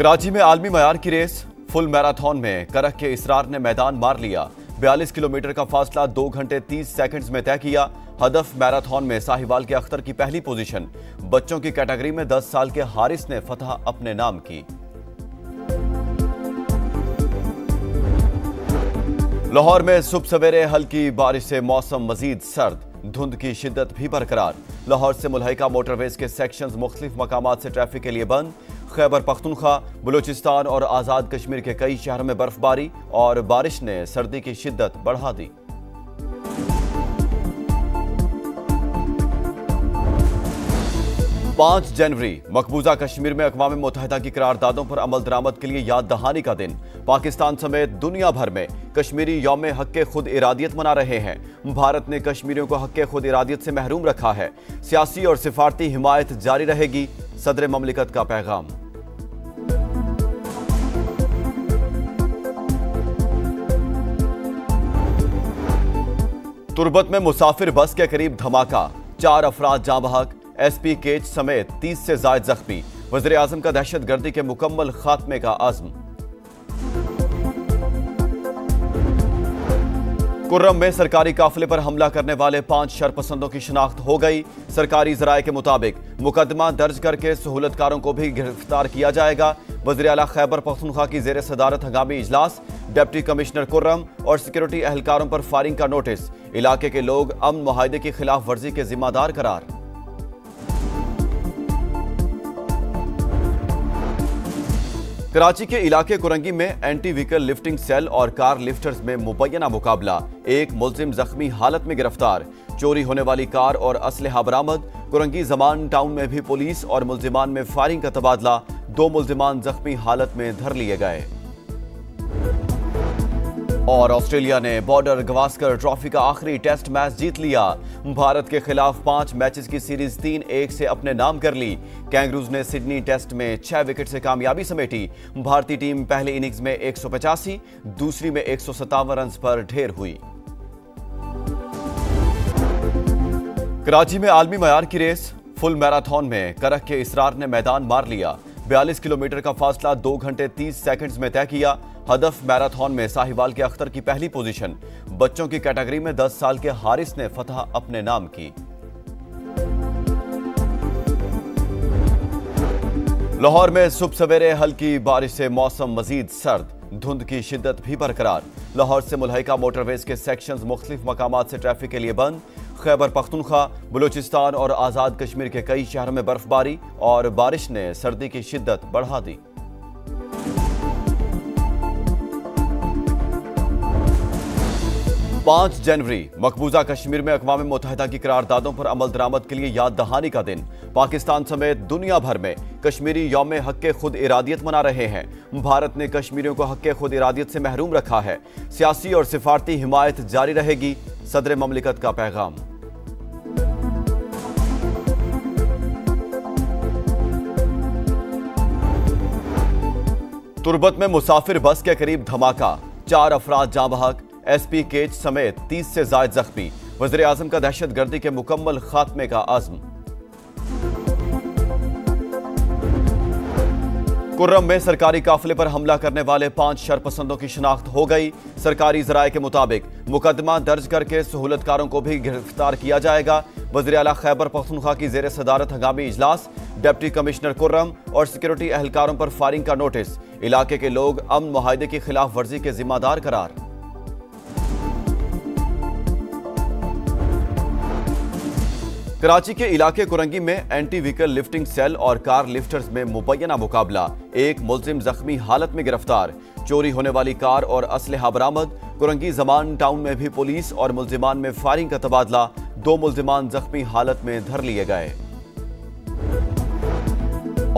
कराची में आलमी मयार की रेस फुल मैराथन में करख के इसरार ने मैदान मार लिया। 42 किलोमीटर का फासला 2 घंटे 30 सेकंड्स में तय किया। हदफ मैराथन में साहिवाल के अख्तर की पहली पोजीशन। बच्चों की कैटेगरी में 10 साल के हारिस ने फतह अपने नाम की। लाहौर में सुबह सवेरे हल्की बारिश से मौसम मजीद सर्द, धुंध की शिद्दत भी बरकरार। लाहौर से मुल्हिका मोटरवेज के सेक्शंस मुख्तलिफ मकामात से ट्रैफिक के लिए बंद। खैबर पख्तूनख्वा, बलूचिस्तान और आज़ाद कश्मीर के कई शहरों में बर्फबारी और बारिश ने सर्दी की शिद्दत बढ़ा दी। पांच जनवरी मकबूजा कश्मीर में अक़वाम मुत्तहिदा की करारदादों पर अमल दरामद के लिए याद दहानी का दिन। पाकिस्तान समेत दुनिया भर में कश्मीरी यौम हक़ खुद इरादियत मना रहे हैं। भारत ने कश्मीरियों को हक़ खुद इरादियत से महरूम रखा है। सियासी और सिफारती हिमायत जारी रहेगी, सदर ममलिकत का पैगाम। तुर्बत में मुसाफिर बस के करीब धमाका, 4 अफराद जाँ बहक। SP केच समेत 30 से ज़ायद जख्मी। वज़ीर आज़म का दहशतगर्दी के मुकम्मल खात्मे का अज़्म। कुर्रम में सरकारी काफिले पर हमला करने वाले 5 शरपसंदों की शिनाख्त हो गई। सरकारी ज़राए के मुताबिक मुकदमा दर्ज करके सहूलतकारों को भी गिरफ्तार किया जाएगा। वज़ीर आला खैबर पख्तूनख्वा की ज़ेर सदारत हंगामी इजलास। डिप्टी कमिश्नर कुर्रम और सिक्योरिटी एहलकारों पर फायरिंग का नोटिस। इलाके के लोग अमन मुआहदे की खिलाफ वर्जी के जिम्मेदार करार। कराची के इलाके कुरंगी में एंटी व्हीकल लिफ्टिंग सेल और कार लिफ्टर्स में मुबैना मुकाबला। एक मुल्जिम जख्मी हालत में गिरफ्तार। चोरी होने वाली कार और असलहा बरामद। कुरंगी जमान टाउन में भी पुलिस और मुल्जिमान में फायरिंग का तबादला। 2 मुल्जिमान जख्मी हालत में धर लिए गए। और ऑस्ट्रेलिया ने बॉर्डर गवास्कर ट्रॉफी का आखिरी टेस्ट मैच जीत लिया। भारत के खिलाफ 5 मैचेस की सीरीज 3-1 से अपने नाम कर ली। कैंगरूज ने सिडनी टेस्ट में 6 विकेट से कामयाबी समेटी। भारतीय टीम पहले इनिंग्स में 185, दूसरी में 157 रन पर ढेर हुई। कराची में आलमी मयार की रेस फुल मैराथन में करख के इसरार ने मैदान मार लिया। 42 किलोमीटर का फासला 2 घंटे 30 सेकंड्स में तय किया। हदफ मैराथन में साहिवाल के अख्तर की पहली पोजीशन। बच्चों की कैटेगरी में 10 साल के हारिस ने फतह अपने नाम की। लाहौर में सुबह सवेरे हल्की बारिश से मौसम मजीद सर्द, धुंध की शिद्दत भी बरकरार। लाहौर से मुल्हिका मोटरवेज के सेक्शंस मुख्तलिफ मकामात से ट्रैफिक के लिए बंद। खैबर पख्तूनख्वा, बलूचिस्तान और आज़ाद कश्मीर के कई शहरों में बर्फबारी और बारिश ने सर्दी की शिद्दत बढ़ा दी। पांच जनवरी मकबूजा कश्मीर में अक़वाम मुत्तहिदा की करारदादों पर अमल दरामद के लिए याद दहानी का दिन। पाकिस्तान समेत दुनिया भर में कश्मीरी यौम हक़ खुद इरादियत मना रहे हैं। भारत ने कश्मीरियों को हक़ खुद इरादियत से महरूम रखा है। सियासी और सिफारती हिमायत जारी रहेगी, सदर ममलिकत का पैगाम। तुर्बत में मुसाफिर बस के करीब धमाका, 4 अफराद जाँ बहक। SP केच समेत 30 से ज़ायद जख्मी। वज़ीर आज़म का दहशतगर्दी के मुकम्मल खात्मे का अज़्म। कुर्रम में सरकारी काफिले पर हमला करने वाले 5 शरपसंदों की शिनाख्त हो गई। सरकारी ज़राए के मुताबिक मुकदमा दर्ज करके सहूलतकारों को भी गिरफ्तार किया जाएगा। वज़ीर आला खैबर पख्तूनख्वा की ज़ेर सदारत हंगामी इजलास। डिप्टी कमिश्नर कुर्रम और सिक्योरिटी एहलकारों पर फायरिंग का नोटिस। इलाके के लोग अमन मुआहदे की खिलाफ वर्जी के जिम्मेदार करार। कराची के इलाके कुरंगी में एंटी व्हीकल लिफ्टिंग सेल और कार लिफ्टर्स में मुबैना मुकाबला। एक मुल्जिम जख्मी हालत में गिरफ्तार। चोरी होने वाली कार और असलहा बरामद। कुरंगी जमान टाउन में भी पुलिस और मुल्जिमान में फायरिंग का तबादला। 2 मुल्जिमान जख्मी हालत में धर लिए गए।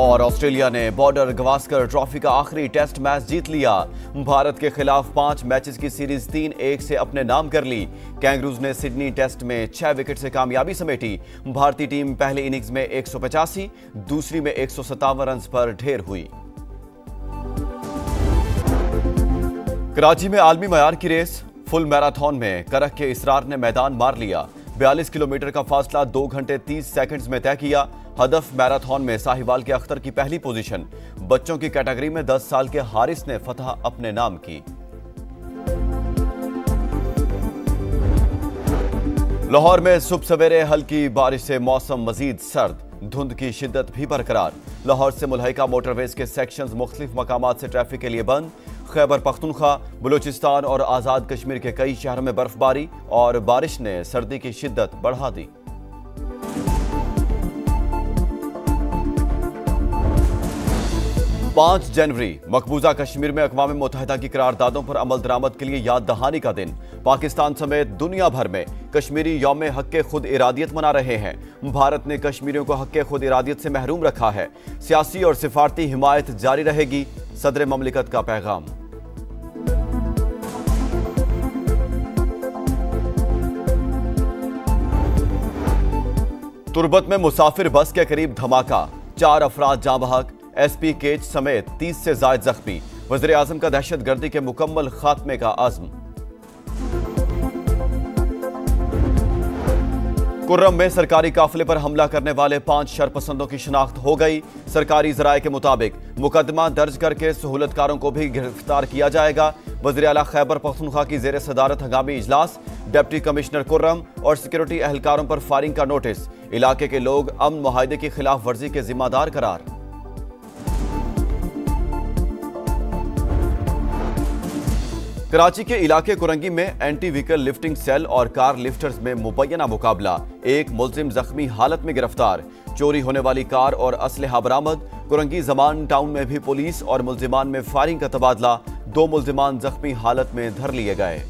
और ऑस्ट्रेलिया ने बॉर्डर गवास्कर ट्रॉफी का आखिरी टेस्ट मैच जीत लिया। भारत के खिलाफ 5 मैचेस की सीरीज 3-1 से अपने नाम कर ली। कैंगरूज ने सिडनी टेस्ट में 6 विकेट से कामयाबी समेटी। भारतीय टीम पहले इनिंग्स में 185, दूसरी में 157 रन पर ढेर हुई। कराची में आलमी मयार की रेस फुल मैराथन में करख के इसरार ने मैदान मार लिया। 42 किलोमीटर का फासला 2 घंटे 30 सेकंड्स में तय किया। हदफ मैराथन में साहिवाल के अख्तर की पहली पोजीशन। बच्चों की कैटेगरी में 10 साल के हारिस ने फतह अपने नाम की। लाहौर में सुबह सवेरे हल्की बारिश से मौसम मजीद सर्द, धुंध की शिद्दत भी बरकरार। लाहौर से मुल्हिका मोटरवेज के सेक्शंस मुख्तलिफ मकामात से ट्रैफिक के लिए बंद। खैबर पख्तूनख्वा, बलूचिस्तान और आज़ाद कश्मीर के कई शहरों में बर्फबारी और बारिश ने सर्दी की शिद्दत बढ़ा दी। पांच जनवरी मकबूजा कश्मीर में अक़वाम मुत्तहिदा की करारदादों पर अमल दरामद के लिए याद दहानी का दिन। पाकिस्तान समेत दुनिया भर में कश्मीरी यौम हक़ खुद इरादियत मना रहे हैं। भारत ने कश्मीरियों को हक़ खुद इरादियत से महरूम रखा है। सियासी और सिफारती हिमायत जारी रहेगी, सदर ममलिकत का पैगाम। तुर्बत में मुसाफिर बस के करीब धमाका, 4 अफराद जाँ बहक, SP केच समेत 30 से ज़ायद जख्मी। वज़ीर आज़म का दहशतगर्दी के मुकम्मल खात्मे का अज़्म। कुर्रम में सरकारी काफिले पर हमला करने वाले 5 शरपसंदों की शिनाख्त हो गई। सरकारी ज़राए के मुताबिक मुकदमा दर्ज करके सहूलतकारों को भी गिरफ्तार किया जाएगा। वज़ीर आला खैबर पख्तूनख्वा की ज़ेर सदारत हंगामी इजलास। डिप्टी कमिश्नर कुर्रम और सिक्योरिटी एहलकारों पर फायरिंग का नोटिस। इलाके के लोग अमन मुआहदे की खिलाफ वर्जी के जिम्मेदार करार। कराची के इलाके कुरंगी में एंटी व्हीकल लिफ्टिंग सेल और कार लिफ्टर्स में मुबैना मुकाबला। एक मुलजिम जख्मी हालत में गिरफ्तार। चोरी होने वाली कार और असलहा बरामद। कुरंगी जमान टाउन में भी पुलिस और मुलजिमान में फायरिंग का तबादला। 2 मुलजिमान जख्मी हालत में धर लिए गए।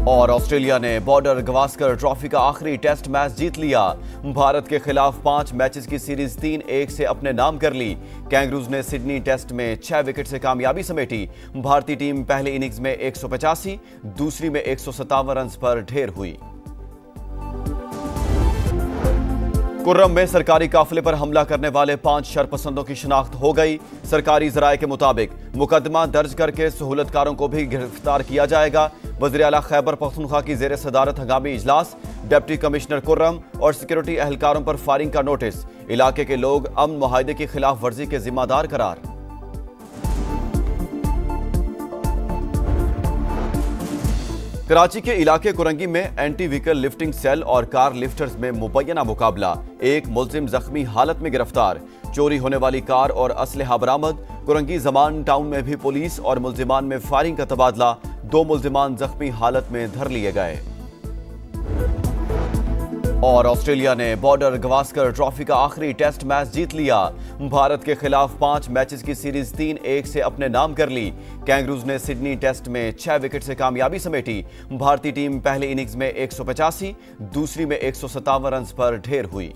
और ऑस्ट्रेलिया ने बॉर्डर गवास्कर ट्रॉफी का आखिरी टेस्ट मैच जीत लिया। भारत के खिलाफ 5 मैचेस की सीरीज 3-1 से अपने नाम कर ली। कैंगरूज ने सिडनी टेस्ट में 6 विकेट से कामयाबी समेटी। भारतीय टीम पहले इनिंग्स में 185, दूसरी में 157 रन पर ढेर हुई। कुर्रम में सरकारी काफिले पर हमला करने वाले 5 शरपसंदों की शिनाख्त हो गई। सरकारी ज़राए के मुताबिक मुकदमा दर्ज करके सहूलतकारों को भी गिरफ्तार किया जाएगा। वज़ीर आला खैबर पख्तूनख्वा की ज़ेर सदारत हंगामी इजलास। डिप्टी कमिश्नर कुर्रम और सिक्योरिटी एहलकारों पर फायरिंग का नोटिस। इलाके के लोग अमन मुआहदे की खिलाफ वर्जी के जिम्मेदार करार। कराची के इलाके कुरंगी में एंटी व्हीकल लिफ्टिंग सेल और कार लिफ्टर्स में मुबैना मुकाबला। एक मुलजिम जख्मी हालत में गिरफ्तार। चोरी होने वाली कार और असलहा बरामद। कुरंगी जमान टाउन में भी पुलिस और मुलजिमान में फायरिंग का तबादला। 2 मुलजिमान जख्मी हालत में धर लिए गए। और ऑस्ट्रेलिया ने बॉर्डर गवास्कर ट्रॉफी का आखिरी टेस्ट मैच जीत लिया। भारत के खिलाफ 5 मैचेस की सीरीज 3-1 से अपने नाम कर ली। कैंगरूज ने सिडनी टेस्ट में 6 विकेट से कामयाबी समेटी। भारतीय टीम पहले इनिंग्स में 185, दूसरी में 157 रन पर ढेर हुई।